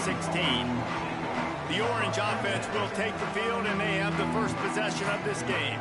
16. The orange offense will take the field, and they have the first possession of this game.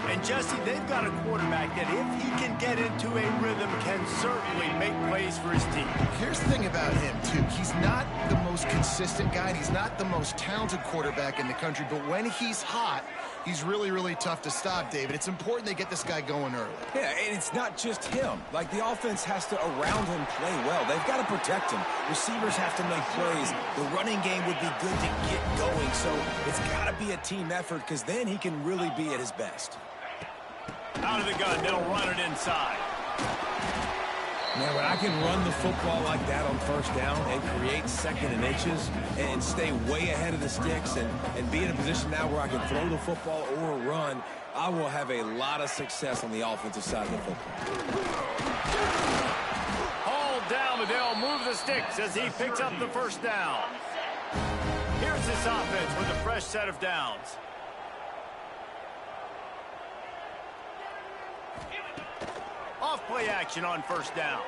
And, Jesse, they've got a quarterback that, if he can get into a rhythm, can certainly make plays for his team. Here's the thing about him, too. He's not the most consistent guy, and he's not the most talented quarterback in the country. But when he's hot, he's really, really tough to stop, David. It's important they get this guy going early. Yeah, and it's not just him. Like, the offense has to, around him, play well. They've got to protect him. Receivers have to make plays. The running game would be good to get going. So it's got to be a team effort, because then he can really be at his best. Out of the gun, they'll run it inside. Man, when I can run the football like that on first down and create second and inches and stay way ahead of the sticks and be in a position now where I can throw the football or run, I will have a lot of success on the offensive side of the football. Hauled down, but they'll move the sticks as he picks up the first down. Here's this offense with a fresh set of downs. Off play action on first down.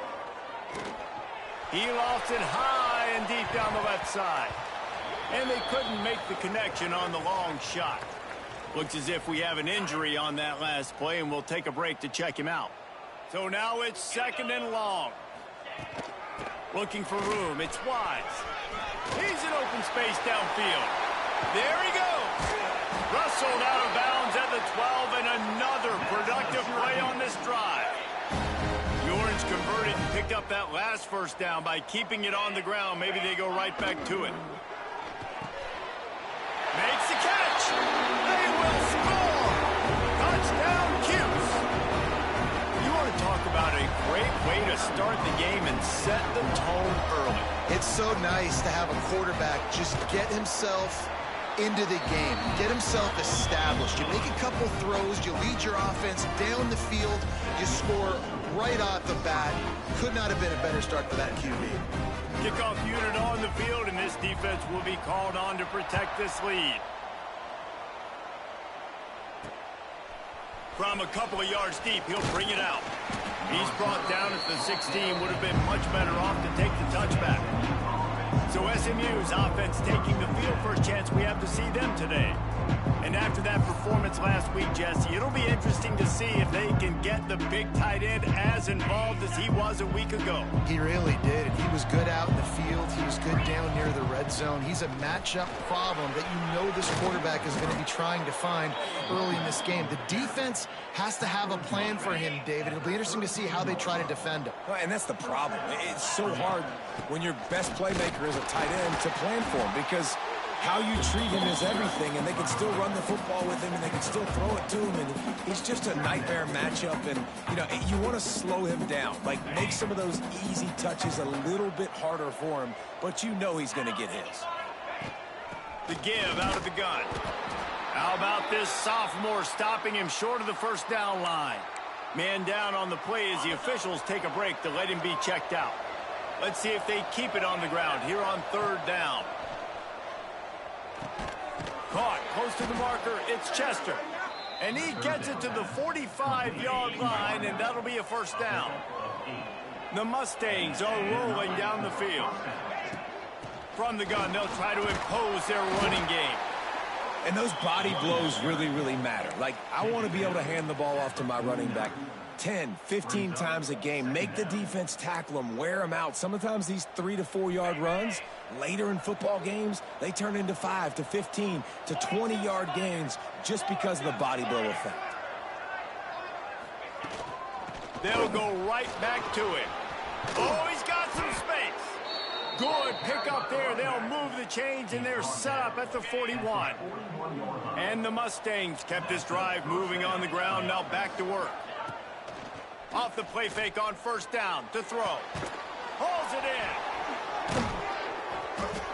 He lofts it high and deep down the left side. And they couldn't make the connection on the long shot. Looks as if we have an injury on that last play, and we'll take a break to check him out. So now it's second and long. Looking for room. It's Wise. He's in open space downfield. There he goes. Rustled out of bounds at the 12, and another productive play on this drive. The Orange converted and picked up that last first down by keeping it on the ground. Maybe they go right back to it. Makes the catch. They will score. Touchdown, Cuse. You want to talk about a great way to start the game and set the tone early. It's so nice to have a quarterback just get himself into the game, get himself established. You make a couple throws, you lead your offense down the field, you score right off the bat. Could not have been a better start for that QB. Kickoff unit on the field, and this defense will be called on to protect this lead. From a couple of yards deep, he'll bring it out. He's brought down at the 16. Would have been much better off to take the touchback. So SMU's offense taking the field for a chance. We have to see them today. And after that performance last week, Jesse, it'll be interesting to see if they can get the big tight end as involved as he was a week ago. He really did. He was good out in the field. He was good down near the red zone. He's a matchup problem that you know this quarterback is going to be trying to find early in this game. The defense has to have a plan for him, David. It'll be interesting to see how they try to defend him. Well, and that's the problem. It's so hard when your best playmaker is a tight end to plan for him, because how you treat him is everything, and they can still run the football with him, and they can still throw it to him, and he's just a nightmare matchup. And, you know, you want to slow him down, like make some of those easy touches a little bit harder for him, but you know he's going to get his. The give out of the gun. How about this sophomore stopping him short of the first down line? Man down on the play as the officials take a break to let him be checked out. Let's see if they keep it on the ground here on third down. Caught close to the marker. It's Chester. And he gets it to the 45-yard line, and that'll be a first down. The Mustangs are rolling down the field. From the gun, they'll try to impose their running game. And those body blows really, really matter. Like, I want to be able to hand the ball off to my running back 10, 15 times a game. Make the defense tackle them, wear them out. Sometimes these 3 to 4 yard runs, later in football games, they turn into 5 to 15 to 20 yard gains just because of the body blow effect. They'll go right back to it. Oh, he's got some space. Good pick up there. They'll move the chains, and they're set up at the 41. And the Mustangs kept this drive moving on the ground. Now back to work. Off the play fake on first down to throw. Hauls it in.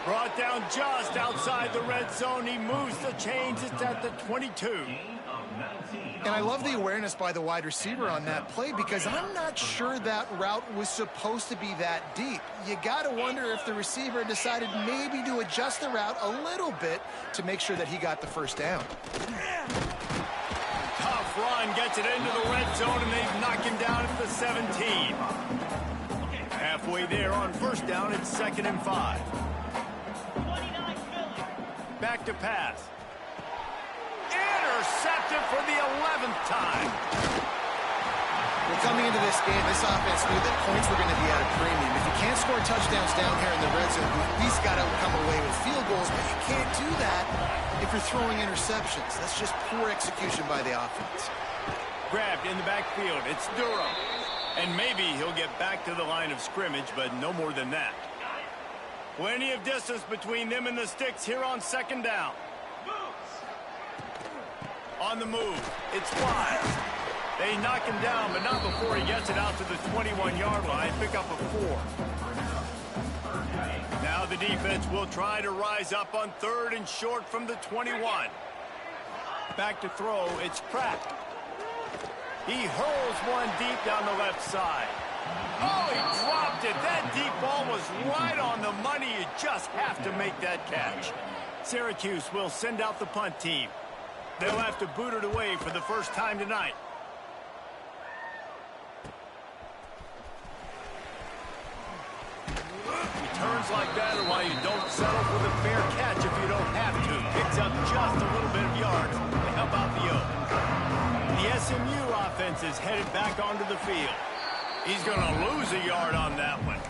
Brought down just outside the red zone. He moves the chains. It's at the 22. And I love the awareness by the wide receiver on that play, because I'm not sure that route was supposed to be that deep. You got to wonder if the receiver decided maybe to adjust the route a little bit to make sure that he got the first down. Tough run, gets it into the red zone, and they knock him down at the 17. Halfway there on first down, it's 2nd and 5. to pass. Intercepted for the 11th time. Well, coming into this game, this offense knew that points were going to be at a premium. If you can't score touchdowns down here in the red zone, you at least got to come away with field goals, but you can't do that if you're throwing interceptions. That's just poor execution by the offense. Grabbed in the backfield. It's Durham. And maybe he'll get back to the line of scrimmage, but no more than that. Plenty of distance between them and the sticks here on second down. On the move, it's Wise. They knock him down, but not before he gets it out to the 21-yard line. Pick up a 4. Now the defense will try to rise up on 3rd and short from the 21. Back to throw, it's Pratt. He hurls one deep down the left side. Oh, he dropped it. That deep ball was right on the money. You just have to make that catch. Syracuse will send out the punt team. They'll have to boot it away for the first time tonight. Returns like that are why you don't settle for the fair catch if you don't have to. Picks up just a little bit of yards to help out the Oak. The SMU offense is headed back onto the field. He's going to lose a yard on that one.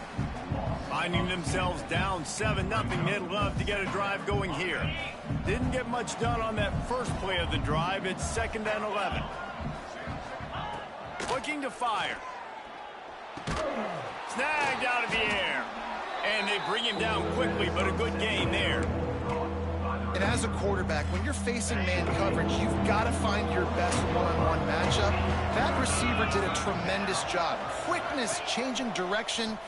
Finding themselves down 7-0, they'd love to get a drive going here. Didn't get much done on that first play of the drive. It's 2nd and 11. Looking to fire. Snagged out of the air. And they bring him down quickly, but a good gain there. And as a quarterback, when you're facing man coverage, you've got to find your best one-on-one matchup. That receiver did a tremendous job. Quickness, changing direction,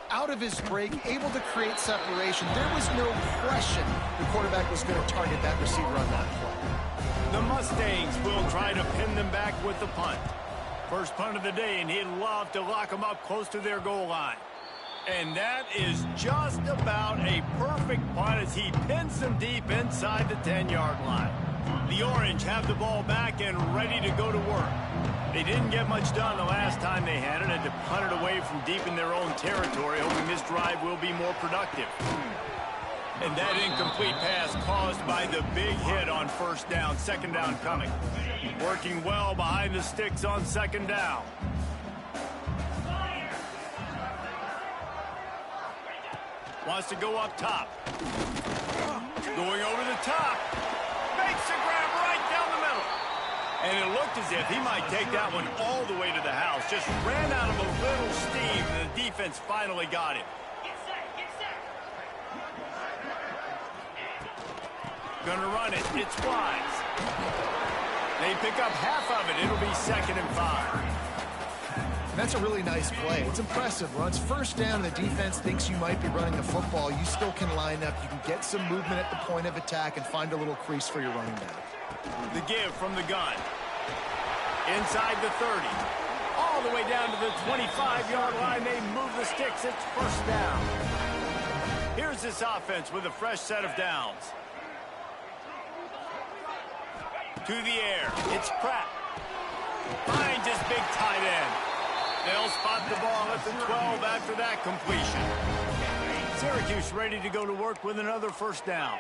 out of his break, able to create separation. There was no question the quarterback was going to target that receiver on that play. The Mustangs will try to pin them back with the punt. First punt of the day, and he'd love to lock them up close to their goal line. And that is just about a perfect punt as he pins them deep inside the 10-yard line. The Orange have the ball back and ready to go to work. They didn't get much done the last time they had it, and to punt it away from deep in their own territory, hoping this drive will be more productive. And that incomplete pass caused by the big hit on first down, 2nd down coming. Working well behind the sticks on 2nd down. Wants to go up top. Going over the top. Makes a grab right down the middle. And it looked as if he might take that one all the way to the house. Just ran out of a little steam, and the defense finally got him. Gonna run it. It's Wise. They pick up half of it. It'll be 2nd and 5. That's a really nice play. It's impressive. Runs first down, and the defense thinks you might be running the football. You still can line up. You can get some movement at the point of attack and find a little crease for your running back. The give from the gun. Inside the 30. All the way down to the 25-yard line. They move the sticks. It's first down. Here's this offense with a fresh set of downs. To the air. It's Pratt. Finds his big tight end. They'll spot the ball at the 12 after that completion. Syracuse ready to go to work with another first down.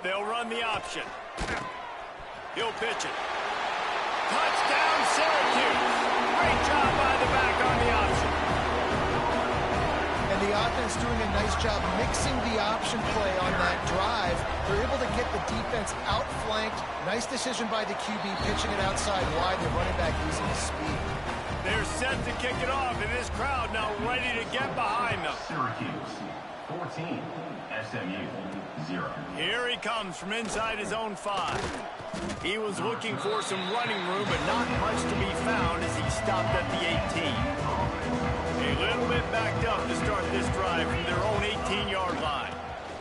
They'll run the option. He'll pitch it. Touchdown, Syracuse. Great job by the back on the option. And the offense doing a nice job mixing the option play on that drive. They're able to get the defense outflanked. Nice decision by the QB, pitching it outside wide. The running back using his speed. They're set to kick it off, and this crowd now ready to get behind them. Syracuse, 14, SMU, 0. Here he comes from inside his own 5. He was looking for some running room, but not much to be found as he stopped at the 18. A little bit backed up to start this drive from their own 18-yard line.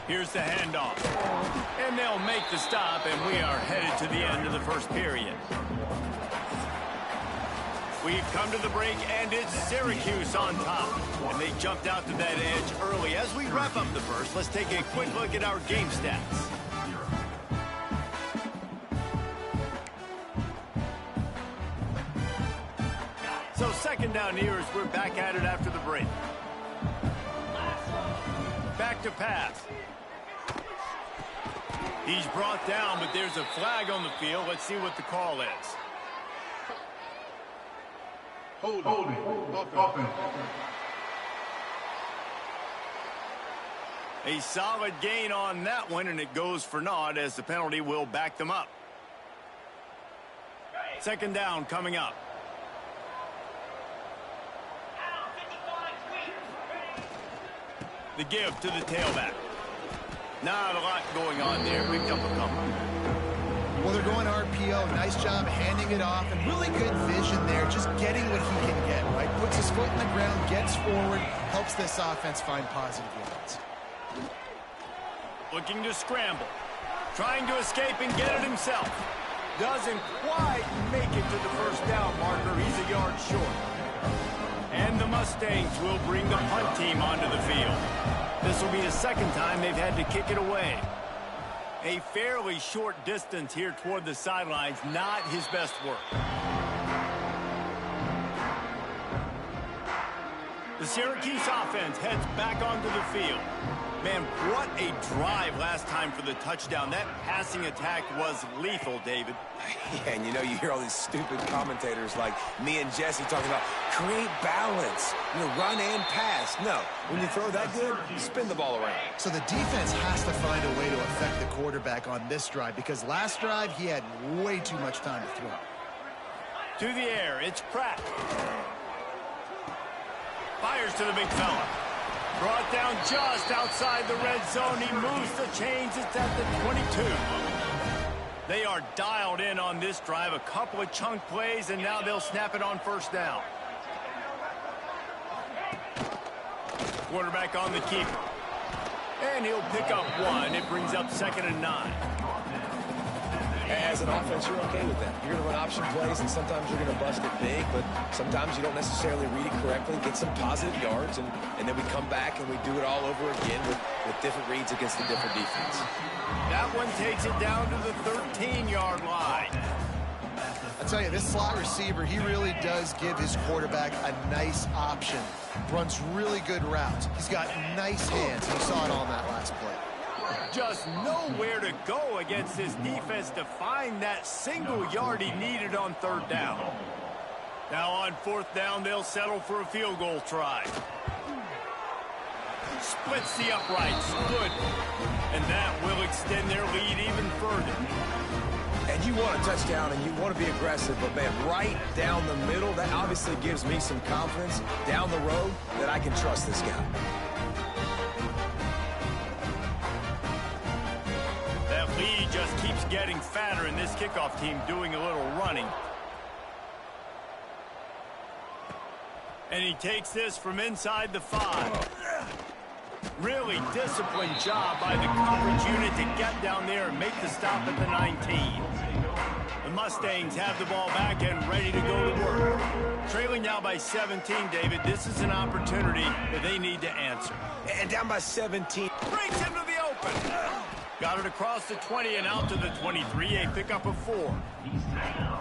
Here's the handoff. And they'll make the stop, and we are headed to the end of the first period. We've come to the break, and it's Syracuse on top. And they jumped out to that edge early. As we wrap up the first, let's take a quick look at our game stats. So 2nd down here as we're back at it after the break. Back to pass. He's brought down, but there's a flag on the field. Let's see what the call is. Holding. Offense. A solid gain on that one, and it goes for naught as the penalty will back them up. Second down coming up. The give to the tailback. Not a lot going on there. Picked up a couple. Well, they're going RPO. Nice job handing it off, and really good vision there, just getting what he can get, right? Puts his foot in the ground, gets forward, helps this offense find positive yards. Looking to scramble. Trying to escape and get it himself. Doesn't quite make it to the first down marker. He's a yard short. And the Mustangs will bring the punt team onto the field. This will be the second time they've had to kick it away. A fairly short distance here toward the sidelines, not his best work. The Syracuse offense heads back onto the field. Man, what a drive last time for the touchdown. That passing attack was lethal, David. Yeah, and you hear all these stupid commentators like me and Jesse talking about create balance, run and pass. No, when you throw that good, you spin the ball around. So the defense has to find a way to affect the quarterback on this drive, because last drive he had way too much time to throw. To the air, it's Pratt. Fires to the big fella. Brought down just outside the red zone. He moves the chains. It's at the 22. They are dialed in on this drive. A couple of chunk plays, and now they'll snap it on first down. Quarterback on the keeper. And he'll pick up one. It brings up 2nd and 9. As an offense, you're okay with that. You're going to run option plays, and sometimes you're going to bust it big, but sometimes you don't necessarily read it correctly, get some positive yards, and then we come back and we do it all over again with different reads against a different defense. That one takes it down to the 13-yard line. I tell you, this slot receiver, he really does give his quarterback a nice option. Runs really good routes. He's got nice hands. You saw it on that last play. Just nowhere to go against this defense to find that single yard he needed on 3rd down. Now on 4th down, they'll settle for a field goal try. Splits the uprights. Good. And that will extend their lead even further. And you want a touchdown and you want to be aggressive, but man, right down the middle, that obviously gives me some confidence down the road that I can trust this guy. That lead just keeps getting fatter, and this kickoff team doing a little running. And he takes this from inside the 5. Really disciplined job by the coverage unit to get down there and make the stop at the 19. The Mustangs have the ball back and ready to go to work. Trailing now by 17, David. This is an opportunity that they need to answer. And down by 17. Breaks into the open. Got it across the 20 and out to the 23. A pickup of 4.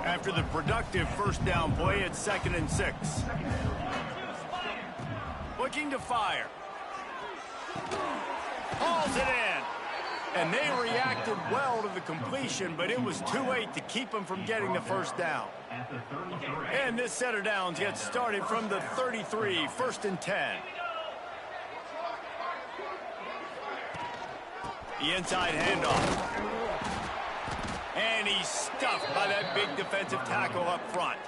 After the productive first down play, it's 2nd and 6. Looking to fire. Hauls it in. And they reacted well to the completion, but it was too late to keep them from getting the first down. And this set of downs gets started from the 33, 1st and 10. The inside handoff. And he's stuffed by that big defensive tackle up front.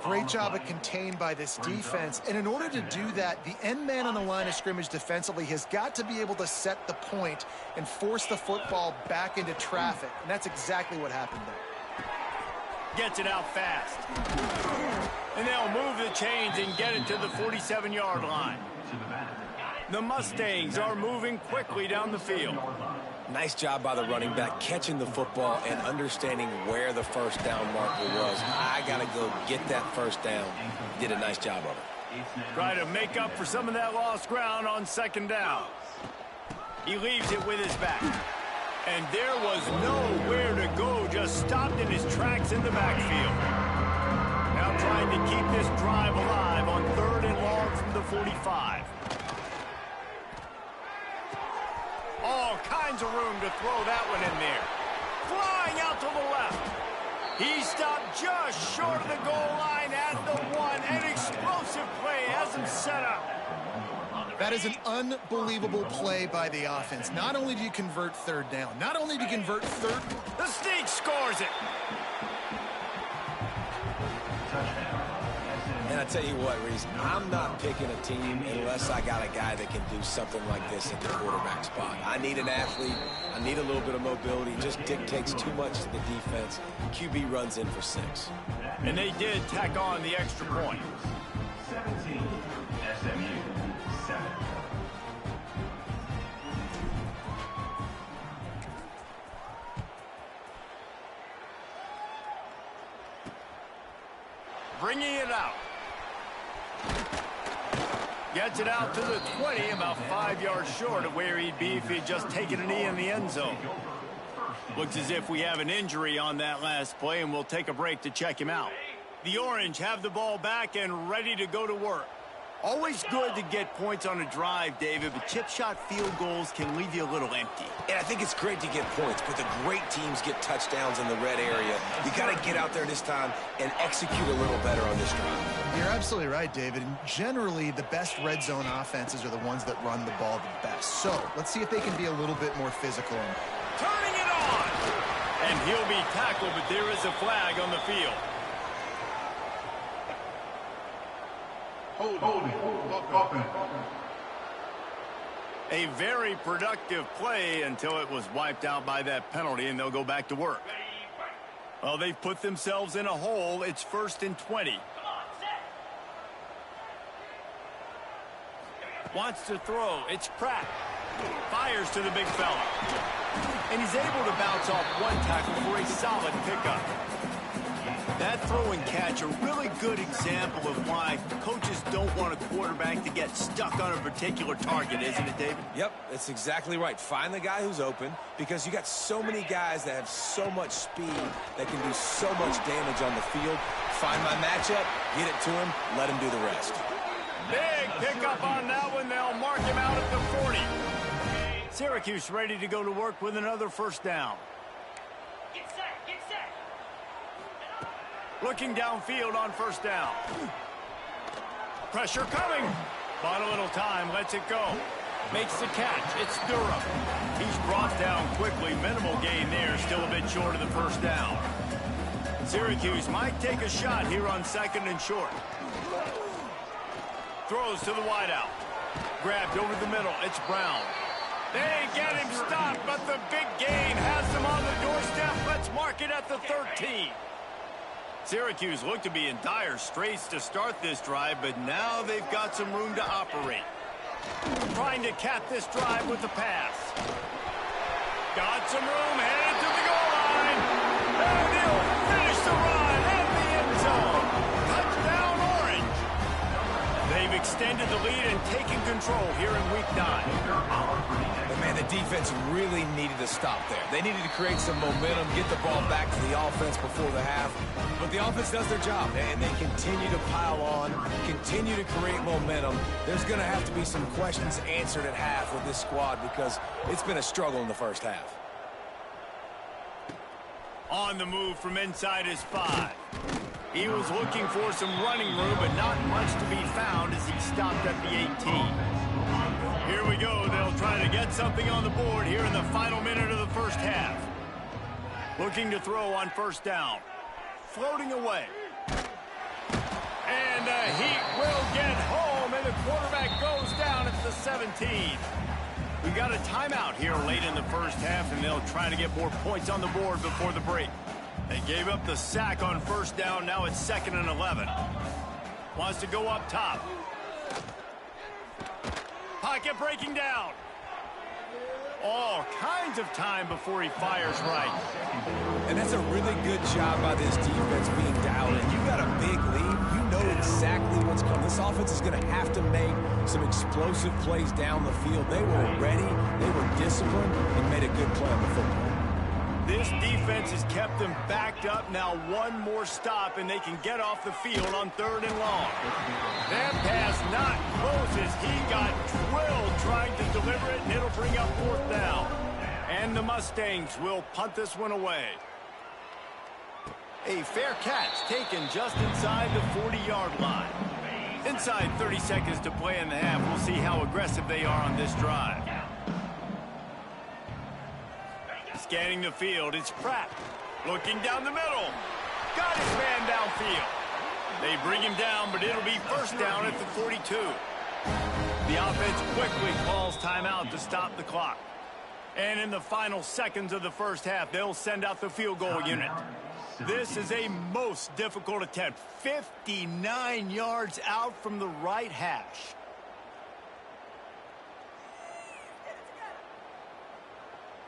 Great job of contained by this defense. And in order to do that, the end man on the line of scrimmage defensively has got to be able to set the point and force the football back into traffic. And that's exactly what happened there. Gets it out fast. And they'll move the chains and get it to the 47-yard line. The Mustangs are moving quickly down the field. Nice job by the running back, catching the football and understanding where the first down marker was. I got to go get that first down. Did a nice job of it. Try to make up for some of that lost ground on 2nd down. He leaves it with his back. And there was nowhere to go, just stopped in his tracks in the backfield. Now trying to keep this drive alive on 3rd and long from the 45. All kinds tons of room to throw that one in there. Flying out to the left. He stopped just short of the goal line at the 1. An explosive play has him set up. That is an unbelievable play by the offense. Not only do you convert third down, not only do you convert third... The Sneak scores it. And I tell you what, Reese, I'm not picking a team unless I got a guy that can do something like this at the quarterback spot. I need an athlete. I need a little bit of mobility. It just dictates too much to the defense. QB runs in for 6. And they did tack on the extra point. 17, SMU, 7. Bringing it out. Gets it out to the 20, about 5 yards short of where he'd be if he'd just taken a knee in the end zone. Looks as if we have an injury on that last play, and we'll take a break to check him out. The Orange have the ball back and ready to go to work. Always good to get points on a drive, David, but chip shot field goals can leave you a little empty. And I think it's great to get points, but the great teams get touchdowns in the red area. You got to get out there this time and execute a little better on this drive. You're absolutely right, David. And generally, the best red zone offenses are the ones that run the ball the best. So let's see if they can be a little bit more physical. Turning it on! And he'll be tackled, but there is a flag on the field. Holding. Offense. A very productive play until it was wiped out by that penalty, and they'll go back to work. Well, they've put themselves in a hole. It's 1st and 20. Wants to throw. It's Pratt. Fires to the big fella. And he's able to bounce off one tackle for a solid pickup. That throw and catch, a really good example of why coaches don't want a quarterback to get stuck on a particular target, isn't it, David? Yep, that's exactly right. Find the guy who's open, because you got so many guys that have so much speed that can do so much damage on the field. Find my matchup, get it to him, let him do the rest. Big pickup on that one. They'll mark him out at the 40. Syracuse ready to go to work with another first down. Get set. Looking downfield on first down. Pressure coming. Bought a little time, lets it go. Makes the catch. It's Durham. He's brought down quickly. Minimal gain there. Still a bit short of the first down. Syracuse might take a shot here on 2nd and short. Throws to the wideout. Grabbed over the middle. It's Brown. They get him stopped, but the big gain has them on the doorstep. Let's mark it at the 13. Syracuse looked to be in dire straits to start this drive, but now they've got some room to operate. Trying to cap this drive with the pass. Got some room, headed to the goal line. And he'll finish the run at the end zone. Touchdown, Orange. They've extended the lead and taken control here in Week 9. But, man, the defense really needed to stop there. They needed to create some momentum, get the ball back to the offense before the half. But the offense does their job, and they continue to pile on, continue to create momentum. There's going to have to be some questions answered at half with this squad because it's been a struggle in the first half. On the move from inside his 5. He was looking for some running room, but not much to be found as he stopped at the 18. Here we go. They'll try to get something on the board here in the final minute of the first half. Looking to throw on first down. Floating away. And the Heat will get home, and the quarterback goes down at the 17. We got a timeout here late in the first half, and they'll try to get more points on the board before the break. They gave up the sack on first down. Now it's 2nd and 11. Wants to go up top. Pocket breaking down. All kinds of time before he fires right. And that's a really good job by this defense being dialed in. You got a big lead. You know exactly what's coming. This offense is going to have to make some explosive plays down the field. They were ready, they were disciplined, and made a good play on the football. This defense has kept them backed up. Now one more stop, and they can get off the field on 3rd and long. That pass not close as he got drilled trying to deliver it, and it'll bring up 4th down. And the Mustangs will punt this one away. A fair catch taken just inside the 40-yard line. Inside 30 seconds to play in the half. We'll see how aggressive they are on this drive. Scanning the field, it's Pratt. Looking down the middle. Got his man downfield. They bring him down, but it'll be first down at the 42. The offense quickly calls timeout to stop the clock. And in the final seconds of the first half, they'll send out the field goal unit. This is a most difficult attempt. 59 yards out from the right hash.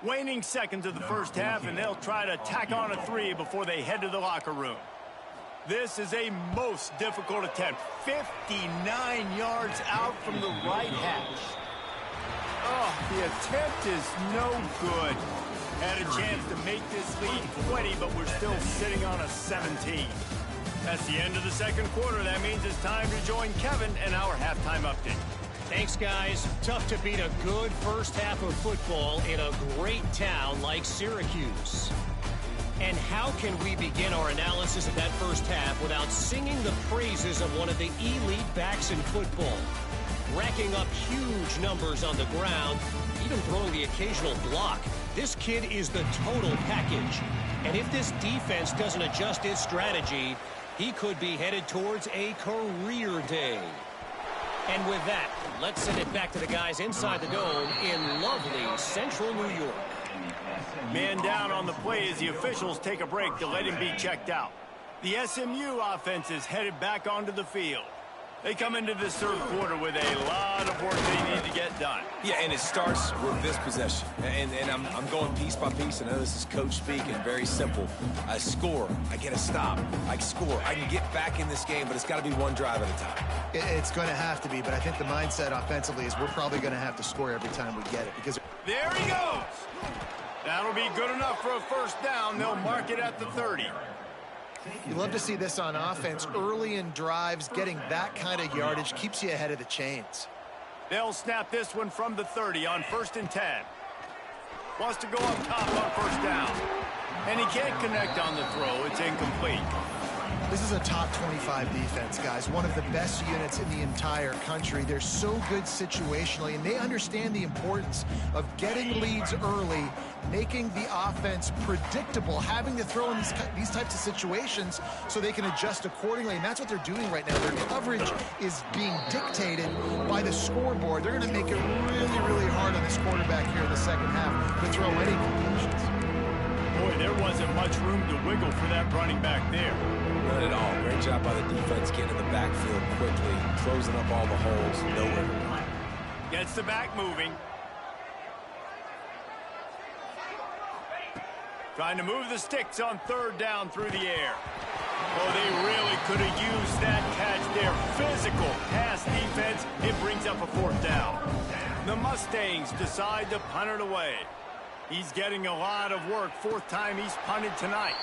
Waning seconds of the first half, and they'll try to tack on a 3 before they head to the locker room. This is a most difficult attempt. 59 yards out from the right hash. Oh, the attempt is no good. Had a chance to make this lead 20, but we're still sitting on a 17. That's the end of the second quarter. That means it's time to join Kevin and our halftime update. Thanks, guys. Tough to beat a good first half of football in a great town like Syracuse. And how can we begin our analysis of that first half without singing the praises of one of the elite backs in football? Racking up huge numbers on the ground, even throwing the occasional block. This kid is the total package. And if this defense doesn't adjust its strategy, he could be headed towards a career day. And with that, let's send it back to the guys inside the dome in lovely central New York. Man down on the play as the officials take a break to let him be checked out. The SMU offense is headed back onto the field. They come into this third quarter with a lot of work they need to get done. Yeah, and it starts with this possession. And I'm going piece by piece. I know this is coach speak and very simple. I score. I get a stop. I score. I can get back in this game, but it's got to be one drive at a time. It's going to have to be, but I think the mindset offensively is we're probably going to have to score every time we get it. Because there he goes. That'll be good enough for a first down. They'll mark it at the 30. You love to see this on offense. Early in drives, getting that kind of yardage keeps you ahead of the chains. They'll snap this one from the 30 on 1st and 10. Wants to go up top on first down. And he can't connect on the throw. It's incomplete. This is a top 25 defense, guys. One of the best units in the entire country. They're so good situationally, and they understand the importance of getting leads early, making the offense predictable, having to throw in these types of situations so they can adjust accordingly. And that's what they're doing right now. Their coverage is being dictated by the scoreboard. They're going to make it really, really hard on this quarterback here in the second half to throw any completions. Boy, there wasn't much room to wiggle for that running back there. None at all. Great job by the defense getting in the backfield quickly, closing up all the holes. Nowhere to run. Gets the back moving. Trying to move the sticks on third down through the air. Oh, they really could have used that catch there. Physical pass defense. It brings up a fourth down. The Mustangs decide to punt it away. He's getting a lot of work. Fourth time he's punted tonight.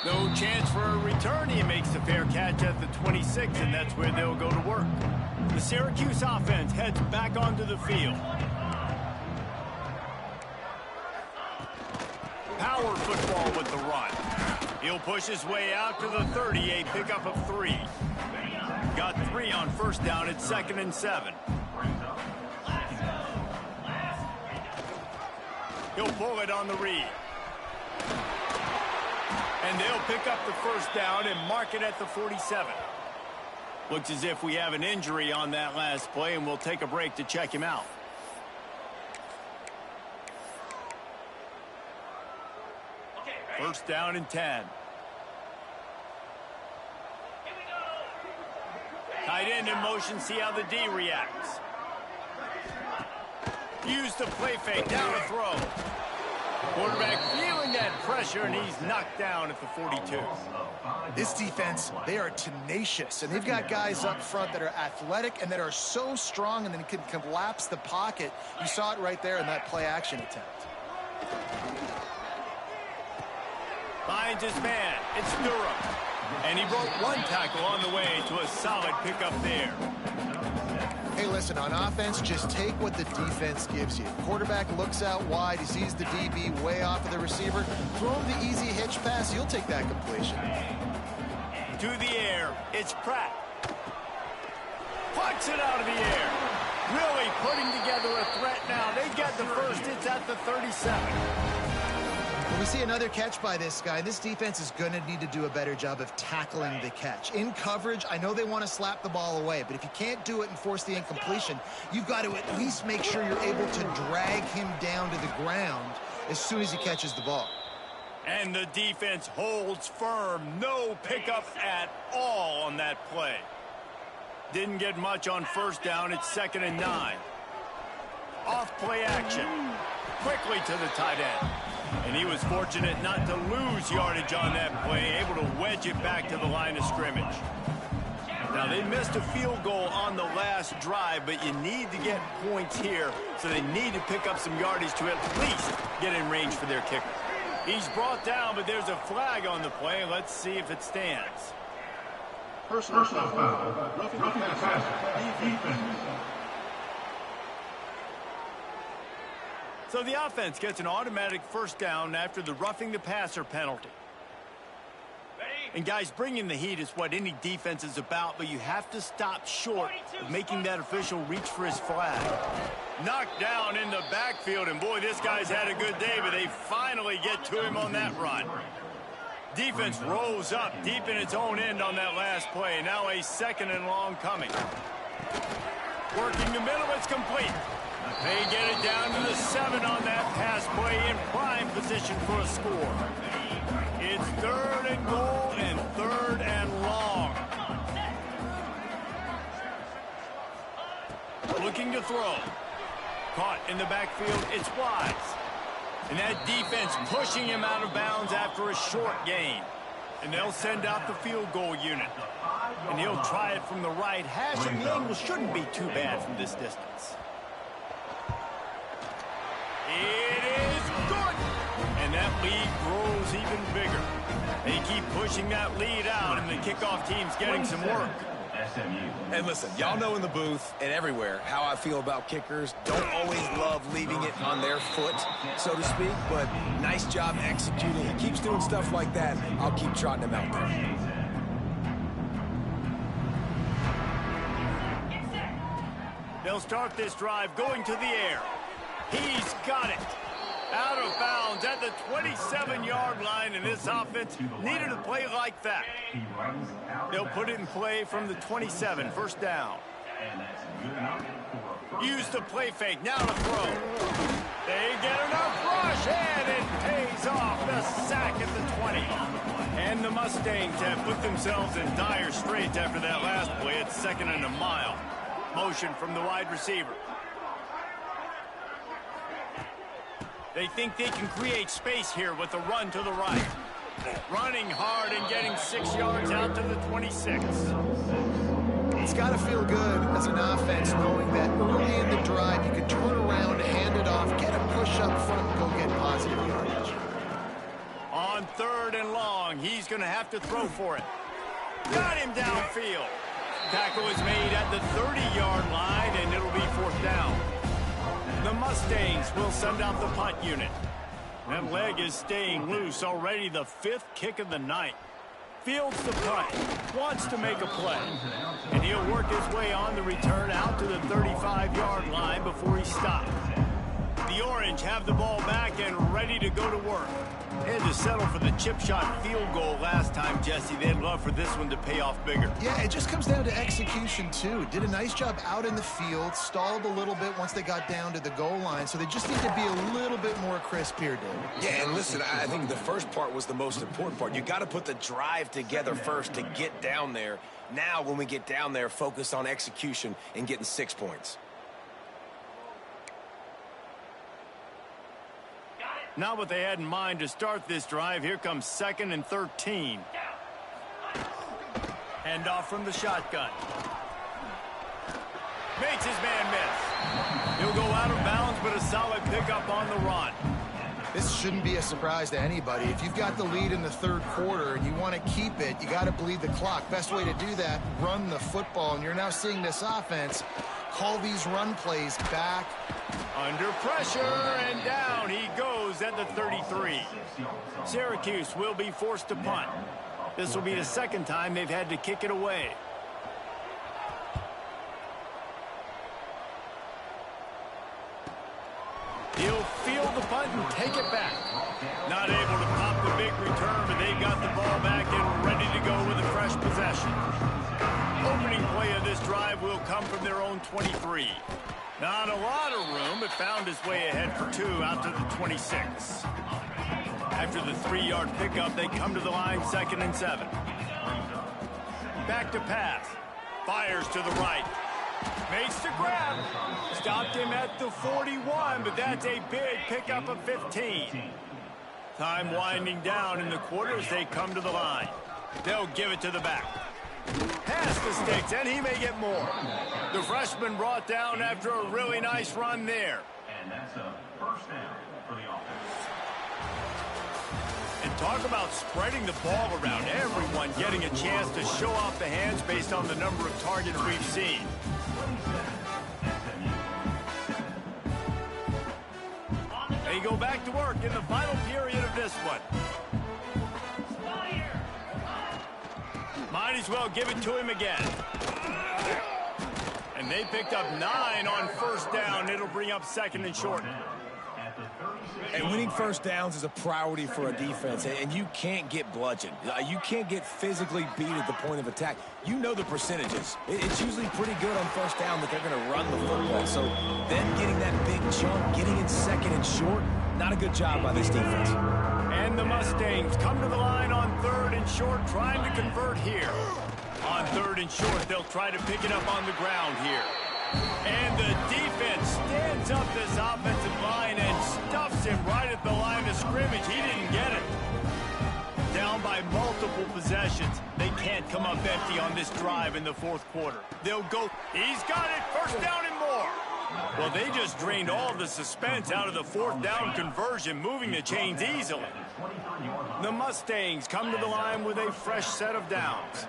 No chance for a return. He makes the fair catch at the 26, and that's where they'll go to work. The Syracuse offense heads back onto the field. Power football with the run. He'll push his way out to the 30, a pickup of 3. Got 3 on first down at 2nd and 7. He'll pull it on the read. And they'll pick up the first down and mark it at the 47. Looks as if we have an injury on that last play, and we'll take a break to check him out. First down and 10. Tight end in motion, see how the D reacts. Use the play fake, down the throw. Quarterback feeling that pressure, and he's knocked down at the 42. This defense, they are tenacious, and they've got guys up front that are athletic and that are so strong and then can collapse the pocket. You saw it right there in that play-action attempt. Finds his man. It's Durham. And he broke one tackle on the way to a solid pickup there. Hey, listen, on offense, just take what the defense gives you. Quarterback looks out wide. He sees the DB way off of the receiver. Throw him the easy hitch pass. You'll take that completion. To the air. It's Pratt. Plucks it out of the air. Really putting together a threat now. They get the first. It's at the 37. Well, we see another catch by this guy. This defense is going to need to do a better job of tackling the catch. In coverage, I know they want to slap the ball away, but if you can't do it and force the incompletion, you've got to at least make sure you're able to drag him down to the ground as soon as he catches the ball. And the defense holds firm. No pickup at all on that play. Didn't get much on first down. It's 2nd and 9. Off play action. Quickly to the tight end. And he was fortunate not to lose yardage on that play, able to wedge it back to the line of scrimmage. Now, they missed a field goal on the last drive, but you need to get points here, so they need to pick up some yardage to at least get in range for their kicker. He's brought down, but there's a flag on the play. Let's see if it stands. Personal foul. Roughing the passer. Defense. So the offense gets an automatic first down after the roughing the passer penalty. And guys, bringing the heat is what any defense is about, but you have to stop short of making that official reach for his flag. Knocked down in the backfield, and boy, this guy's had a good day, but they finally get to him on that run. Defense rose up deep in its own end on that last play. Now a 2nd and long coming. Working the middle, it's complete. They get it down to the 7 on that pass play, in prime position for a score. It's 3rd and goal and 3rd and long. Looking to throw. Caught in the backfield, it's Wise. And that defense pushing him out of bounds after a short gain. And they'll send out the field goal unit. And he'll try it from the right hash, and the angle shouldn't be too bad from this distance. It is good! And that lead grows even bigger. They keep pushing that lead out, and the kickoff team's getting some work. And listen, y'all know in the booth and everywhere how I feel about kickers. Don't always love leaving it on their foot, so to speak, but nice job executing. He keeps doing stuff like that. I'll keep trotting him out there. They'll start this drive going to the air. He's got it. Out of bounds at the 27-yard line, and this offense needed a play like that. They'll put it in play from the 27, first down. Use the play fake, now to throw. They get enough rush, and it pays off. The sack at the 20. And the Mustangs have put themselves in dire straits after that last play. It's 2nd and a mile. Motion from the wide receiver. They think they can create space here with a run to the right. Running hard and getting 6 yards out to the 26. It's got to feel good as an offense knowing that early in the drive you can turn around, hand it off, get a push up front, and go get positive yardage. On 3rd and long, he's going to have to throw for it. Got him downfield. Tackle is made at the 30-yard line, and it'll be 4th down. The Mustangs will send out the punt unit. That leg is staying loose, already the 5th kick of the night. Fields the punt, wants to make a play. And he'll work his way on the return out to the 35-yard line before he stops. The Orange have the ball back and ready to go to work. They had to settle for the chip shot field goal last time, Jesse. They'd love for this one to pay off bigger. Yeah, it just comes down to execution, too. Did a nice job out in the field, stalled a little bit once they got down to the goal line, so they just need to be a little bit more crisp here, David. Yeah, and listen, I think the first part was the most important part. You got to put the drive together first to get down there. Now, when we get down there, focus on execution and getting 6 points. Not what they had in mind to start this drive. Here comes 2nd and 13. Hand off from the shotgun. Makes his man miss. He'll go out of bounds, but a solid pickup on the run. This shouldn't be a surprise to anybody. If you've got the lead in the 3rd quarter and you want to keep it, you got to bleed the clock. Best way to do that, run the football. And you're now seeing this offense call these run plays back. Under pressure, and down he goes at the 33. Syracuse will be forced to punt. This will be the second time they've had to kick it away. He'll field the punt and take it back. Not able to pop the big return, but they got the ball back and ready to go with a fresh possession. Opening play of this drive will come from their own 23. Not a lot of room, but found his way ahead for 2 out to the 26. After the 3-yard pickup, they come to the line 2nd and 7. Back to pass. Fires to the right. Makes the grab. Stopped him at the 41, but that's a big pickup of 15. Time winding down in the quarter as they come to the line. They'll give it to the back. Pass the sticks, and he may get more. The freshman brought down after a really nice run there. And that's a first down for the offense. And talk about spreading the ball around. Everyone getting a chance to show off the hands based on the number of targets we've seen. They go back to work in the final period of this one. Might as well give it to him again. And they picked up 9 on first down. It'll bring up 2nd and short. And winning first downs is a priority for a defense, and you can't get bludgeoned. You can't get physically beat at the point of attack. You know the percentages. It's usually pretty good on first down that they're going to run the football. So them getting that big chunk, getting it 2nd and short, not a good job by this defense. And the Mustangs come to the line on 3rd and short, trying to convert here. On 3rd and short, they'll try to pick it up on the ground here. And the defense stands up this offensive line and stuffs him right at the line of scrimmage. He didn't get it. Down by multiple possessions. They can't come up empty on this drive in the 4th quarter. They'll go. He's got it. First down and more. Well, they just drained all the suspense out of the 4th down conversion, moving the chains easily. The Mustangs come to the line with a fresh set of downs.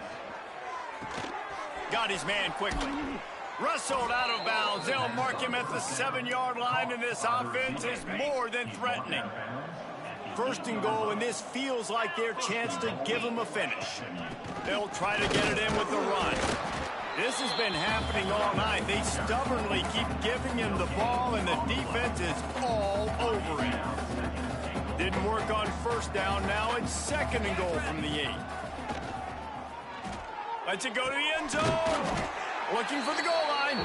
Got his man quickly. Wrestled out of bounds. They'll mark him at the 7-yard line, and this offense is more than threatening. 1st and goal, and this feels like their chance to give them a finish. They'll try to get it in with the run. This has been happening all night. They stubbornly keep giving him the ball, and the defense is all over him. Didn't work on first down. Now it's 2nd and goal from the 8. Lets it go to the end zone. Looking for the goal line.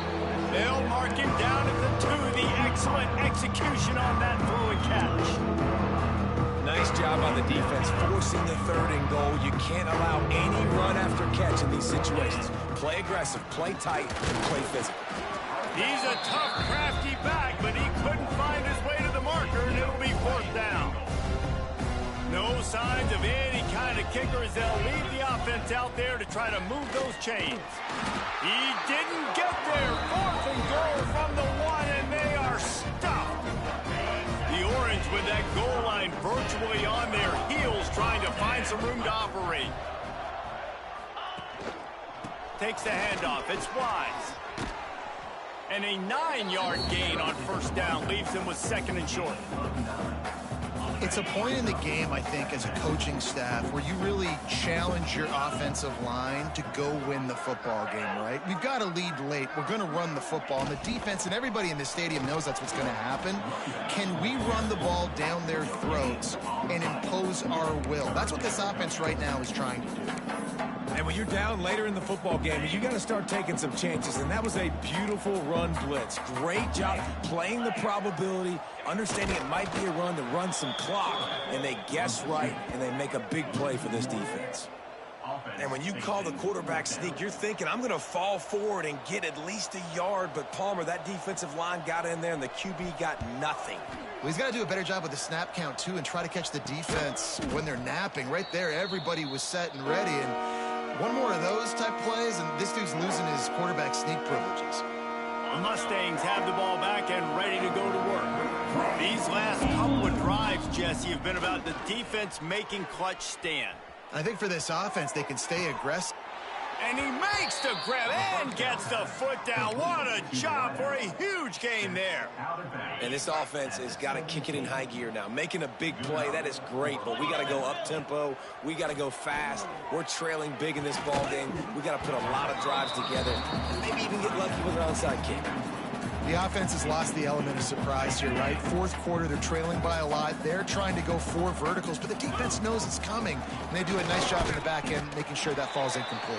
They'll mark him down at the 2. The excellent execution on that throw and catch. Nice job on the defense, forcing the 3rd and goal. You can't allow any run after catch in these situations. Play aggressive, play tight, play physical. He's a tough, crafty back, but he couldn't find his way to the marker, and it'll be 4th down. No signs of any kind of kicker as they'll leave the offense out there to try to move those chains. He didn't get there. 4th and goal from the 1, and they are stuffed. The Orange with that goal line virtually on their heels, trying to find some room to operate. Takes the handoff. It's Wise. And a 9-yard gain on first down leaves him with 2nd and short. It's a point in the game, I think, as a coaching staff where you really challenge your offensive line to go win the football game, right? We've got to lead late. We're going to run the football. And the defense and everybody in this stadium knows that's what's going to happen. Can we run the ball down their throats and impose our will? That's what this offense right now is trying to do. And when you're down later in the football game, you got to start taking some chances. And that was a beautiful run blitz. Great job playing the probability, understanding it might be a run to run some clock. And they guess right, and they make a big play for this defense. And when you call the quarterback sneak, you're thinking, I'm going to fall forward and get at least a yard. But, Palmer, that defensive line got in there, and the QB got nothing. Well, he's got to do a better job with the snap count, too, and try to catch the defense when they're napping. Right there, everybody was set and ready. And one more of those type plays, and this dude's losing his quarterback sneak privileges. The Mustangs have the ball back and ready to go to work. These last couple of drives, Jesse, have been about the defense making clutch stand. I think for this offense, they can stay aggressive. And he makes the grab and gets the foot down. What a job for a huge gain there. And this offense has got to kick it in high gear now. Making a big play, that is great, but we got to go up-tempo. We got to go fast. We're trailing big in this ball game. We got to put a lot of drives together. Maybe even get lucky with an onside kick. The offense has lost the element of surprise here, right? Fourth quarter, they're trailing by a lot. They're trying to go 4 verticals, but the defense knows it's coming, and they do a nice job in the back end making sure that falls incomplete.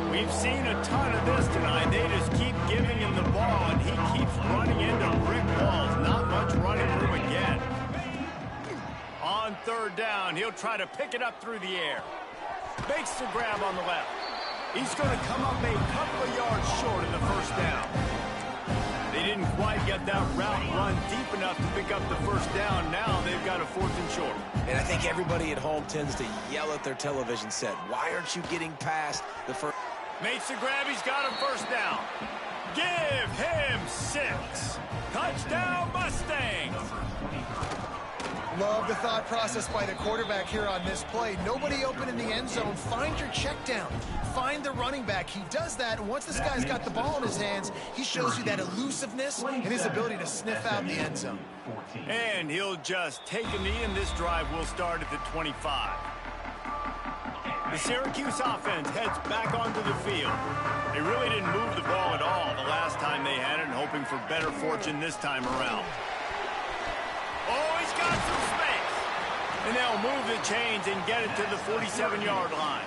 We've seen a ton of this tonight. They just keep giving him the ball, and he keeps running into brick walls. Not much running room again. On third down, he'll try to pick it up through the air. Makes the grab on the left. He's going to come up a couple of yards short of the first down. They didn't quite get that route run deep enough to pick up the first down. Now they've got a 4th and short. And I think everybody at home tends to yell at their television set. Why aren't you getting past the first? Makes the grab. He's got a first down. Give him 6. Touchdown, Mustangs. Love the thought process by the quarterback here on this play. Nobody open in the end zone. Find your check down. Find the running back. He does that, and once this guy's got the ball in his hands, he shows you that elusiveness and his ability to sniff out the end zone. And he'll just take a knee, and this drive will start at the 25. The Syracuse offense heads back onto the field. They really didn't move the ball at all the last time they had it, and hoping for better fortune this time around. Oh, he's got some space. And they'll move the chains and get it to the 47-yard line.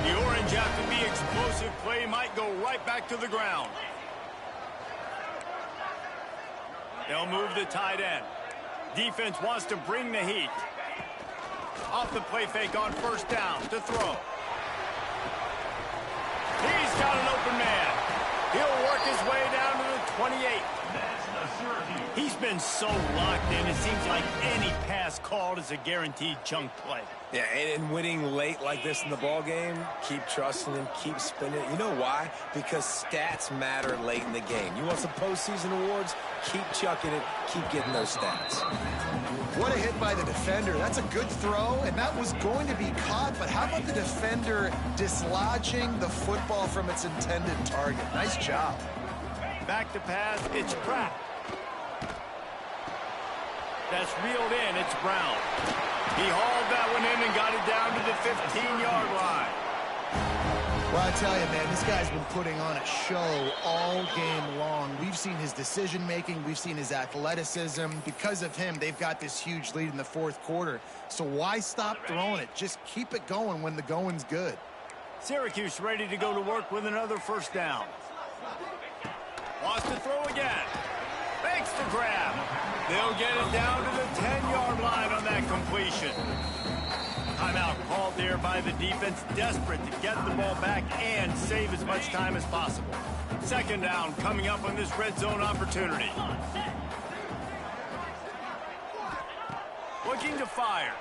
The Orange, after the explosive play, might go right back to the ground. They'll move the tight end. Defense wants to bring the heat. Off the play fake on first down to throw. He's got an open man. He'll work his way down to the 28. He's been so locked in, it seems like any pass called is a guaranteed chunk play. Yeah, and winning late like this in the ball game, keep trusting him, keep spinning it. You know why? Because stats matter late in the game. You want some postseason awards? Keep chucking it, keep getting those stats. What a hit by the defender. That's a good throw, and that was going to be caught, but how about the defender dislodging the football from its intended target? Nice job. Back to pass, it's Pratt. That's reeled in, it's Brown. He hauled that one in and got it down to the 15-yard line. Well, I tell you, man, this guy's been putting on a show all game long. We've seen his decision-making. We've seen his athleticism. Because of him, they've got this huge lead in the fourth quarter. So why stop throwing it? Just keep it going when the going's good. Syracuse ready to go to work with another first down. Wants to throw again. Makes the grab. They'll get it down to the 10-yard line on that completion. Timeout called there by the defense, desperate to get the ball back and save as much time as possible. Second down coming up on this red zone opportunity. Looking to fire.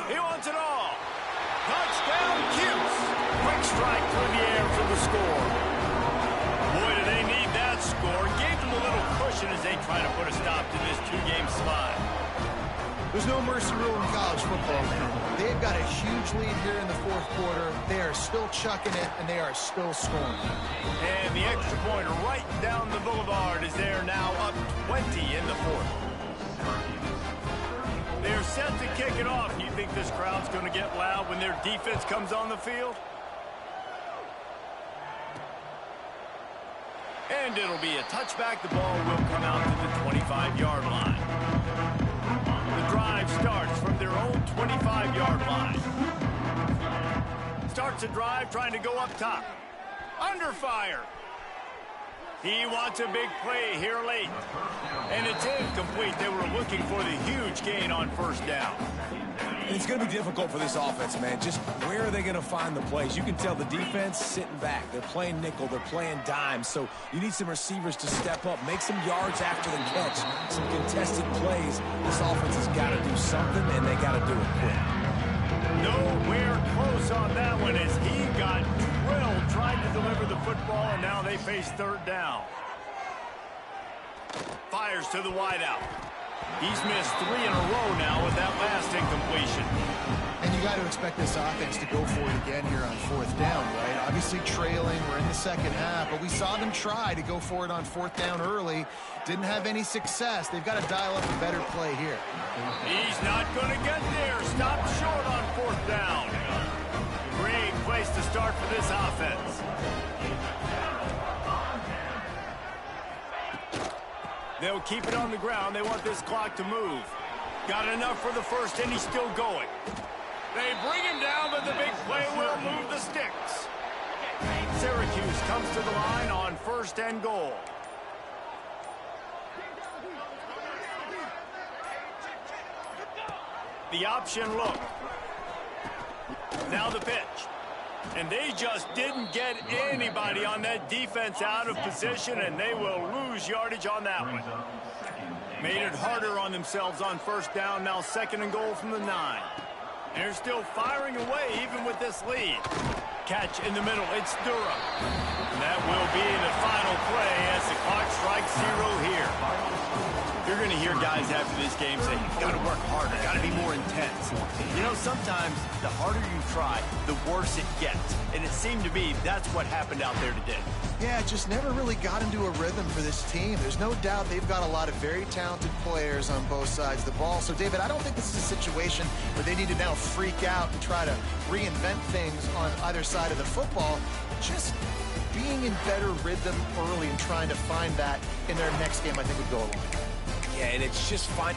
He wants it all. Touchdown, Cuse. Quick strike through the air for the score. Boy, do they need that score. Gave them a little cushion as they try to put a stop to this 2-game slide. There's no mercy rule in college football, man. They've got a huge lead here in the fourth quarter. They are still chucking it, and they are still scoring. And the extra point right down the boulevard is there now up 20 in the fourth. They're set to kick it off. You think this crowd's going to get loud when their defense comes on the field? And it'll be a touchback. The ball will come out to the 25-yard line. The drive starts from their own 25-yard line. Starts a drive trying to go up top. Under fire. He wants a big play here late. And it's incomplete. They were looking for the huge gain on first down. And it's going to be difficult for this offense, man. Just where are they going to find the plays? You can tell the defense sitting back. They're playing nickel. They're playing dime. So you need some receivers to step up, make some yards after the catch, some contested plays. This offense has got to do something, and they got to do it quick. Nowhere close on that one as he got drilled trying to deliver the football, and now they face third down. Fires to the wideout. He's missed 3 in a row now with that last incompletion. And you got to expect this offense to go for it again here on fourth down, right? Obviously trailing, we're in the second half, but we saw them try to go for it on fourth down early. Didn't have any success. They've got to dial up a better play here. He's not going to get there. Stop short on fourth down. Great place to start for this offense. They'll keep it on the ground. They want this clock to move. Got enough for the first, and he's still going. They bring him down, but the big play will move the sticks. Syracuse comes to the line on first and goal. The option look. Now the pitch. And they just didn't get anybody on that defense out of position, and they will lose yardage on that one. Made it harder on themselves on first down, now second and goal from the 9. And they're still firing away even with this lead. Catch in the middle, it's Durham. And that will be the final play as the clock strikes 0 here. You're going to hear guys after this game say, got to work harder, got to be more intense. You know, sometimes the harder you try, the worse it gets. And it seemed to me that's what happened out there today. Yeah, it just never really got into a rhythm for this team. There's no doubt they've got a lot of very talented players on both sides of the ball. So, David, I don't think this is a situation where they need to now freak out and try to reinvent things on either side of the football. Just being in better rhythm early and trying to find that in their next game, I think, would go a long way. Yeah, and it's just fine.